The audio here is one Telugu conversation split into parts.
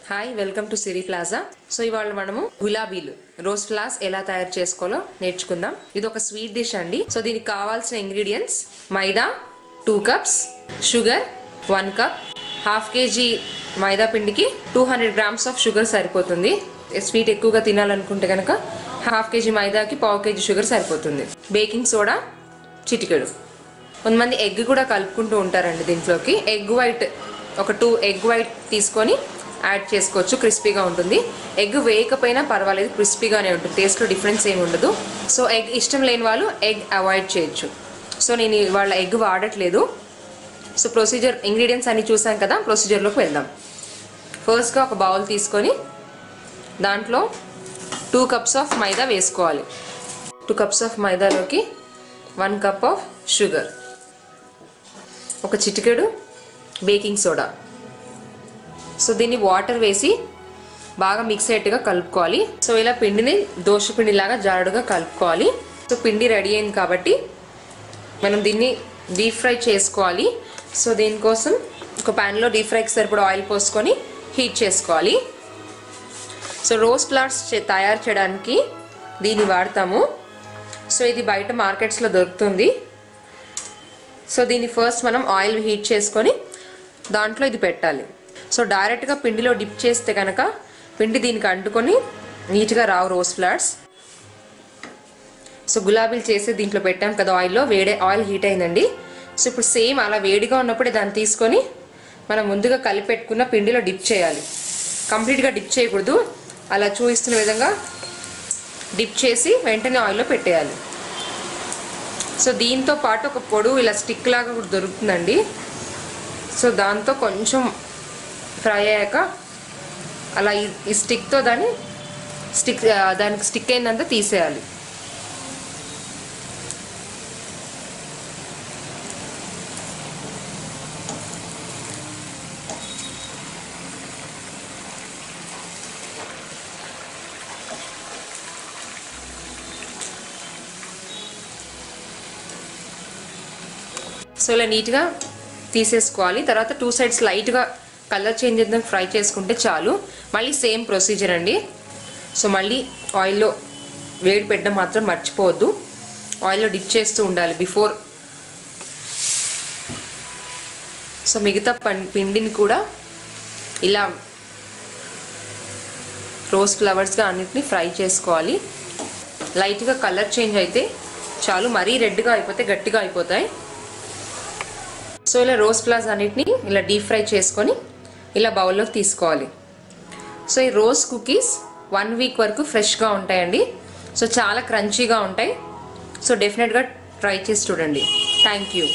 Hi welcome to Siri plaza. So ఇవాళ మనము గులాబీలు రోజ్ ఫ్లవర్స్ ఎలా తయారు చేసుకోవాలో నేర్చుకుందాం. ఇది ఒక స్వీట్ డిష్ అండి. సో దీనికి కావాల్సిన ingredients maida 2 cups, sugar 1 cup, half kg maida పిండికి 200 గ్రామ్స్ ఆఫ్ షుగర్ సరిపోతుంది. స్వీట్ ఎక్కువగా తినాలనుకుంటే కనుక హాఫ్ కేజీ మైదాకి పావు కేజీ షుగర్ సరిపోతుంది. బేకింగ్ సోడా చిటికెడు. కొంతమంది ఎగ్ కూడా కలుపుకుంటూ ఉంటారండి దీంట్లోకి. ఎగ్ వైట్ ఒక 2 ఎగ్ వైట్ తీసుకొని యాడ్ చేసుకోవచ్చు, క్రిస్పీగా ఉంటుంది. ఎగ్ వేయకపోయినా పర్వాలేదు, క్రిస్పీగానే ఉంటుంది, టేస్ట్లో డిఫరెన్స్ ఏమి ఉండదు. సో ఎగ్ ఇష్టం లేని వాళ్ళు ఎగ్ అవాయిడ్ చేయొచ్చు. సో నేను ఇవాళ ఎగ్ వాడట్లేదు. సో ప్రొసీజర్ ఇంగ్రీడియంట్స్ అన్ని చూసాం కదా, ప్రొసీజర్లోకి వెళ్దాం. ఫస్ట్గా ఒక బౌల్ తీసుకొని దాంట్లో 2 కప్స్ ఆఫ్ మైదా వేసుకోవాలి. 2 కప్స్ ఆఫ్ మైదాలోకి 1 కప్ ఆఫ్ షుగర్, ఒక చిటికెడు బేకింగ్ సోడా. సో దీన్ని వాటర్ వేసి బాగా మిక్స్ అయ్యేట్టుగా కలుపుకోవాలి. సో ఇలా పిండిని దోశ పిండిలాగా జారుడుగా కలుపుకోవాలి. సో పిండి రెడీ అయింది కాబట్టి మనం దీన్ని డీప్ ఫ్రై చేసుకోవాలి. సో దీనికోసం ఒక ప్యాన్లో డీప్ ఫ్రైకి సరిపడా ఆయిల్ పోసుకొని హీట్ చేసుకోవాలి. సో రోజ్ ఫ్లవర్స్ తయారు చేయడానికి దీన్ని వాడతాము. సో ఇది బయట మార్కెట్స్లో దొరుకుతుంది. సో దీన్ని ఫస్ట్ మనం ఆయిల్ హీట్ చేసుకొని దాంట్లో ఇది పెట్టాలి. సో డైరెక్ట్గా పిండిలో డిప్ చేస్తే కనుక పిండి దీనికి అంటుకొని నీట్గా రావు రోజ్ ఫ్లవర్స్. సో గులాబీలు చేసి దీంట్లో పెట్టాం కదా ఆయిల్లో, ఆయిల్ హీట్ అయిందండి. సో ఇప్పుడు సేమ్ అలా వేడిగా ఉన్నప్పుడే దాన్ని తీసుకొని మనం ముందుగా కలిపి పెట్టుకున్న పిండిలో డిప్ చేయాలి. కంప్లీట్గా డిప్ చేయకూడదు, అలా చూపిస్తున్న విధంగా డిప్ చేసి వెంటనే ఆయిల్లో పెట్టేయాలి. సో దీంతో పాటు ఒక పొడుగు ఇలా స్టిక్ లాగా కూడా దొరుకుతుందండి. సో దాంతో కొంచెం ఫ్రై అయ్యాక అలా ఈ స్టిక్తో దానికి స్టిక్ అయిందంతా తీసేయాలి. సో ఇలా నీట్గా తీసేసుకోవాలి. తర్వాత 2 సైడ్స్ లైట్గా కలర్ చేంజ్ చేద్దాం, ఫ్రై చేసుకుంటే చాలు. మళ్ళీ సేమ్ ప్రొసీజర్ అండి. సో మళ్ళీ ఆయిల్లో వేడి పెట్టడం మాత్రం మర్చిపోవద్దు, ఆయిల్లో డిప్ చేస్తూ ఉండాలి బిఫోర్. సో మిగతా పిండిని కూడా ఇలా రోజ్ ఫ్లవర్స్గా అన్నిటిని ఫ్రై చేసుకోవాలి. లైట్గా కలర్ చేంజ్ అయితే చాలు, మరీ రెడ్గా అయిపోతే గట్టిగా అయిపోతాయి. సో ఇలా రోజ్ ఫ్లవర్స్ అన్నిటిని ఇలా డీప్ ఫ్రై చేసుకొని ఇలా బౌల్లోకి తీసుకోవాలి. సో ఈ రోజ్ కుకీస్ 1 వీక్ వరకు ఫ్రెష్గా ఉంటాయండి. సో చాలా క్రంచీగా ఉంటాయి. సో డెఫినెట్గా ట్రై చేసి చూడండి. Thank you.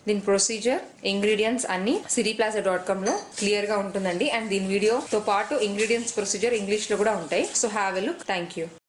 దీని ప్రొసీజర్ ఇంగ్రీడియంట్స్ అన్ని siriplaza.comలో క్లియర్గా ఉంటుందండి. అండ్ దీని వీడియోతో పాటు ఇంగ్రీడియంట్స్ ప్రొసీజర్ ఇంగ్లీష్లో కూడా ఉంటాయి. So have a look. Thank you.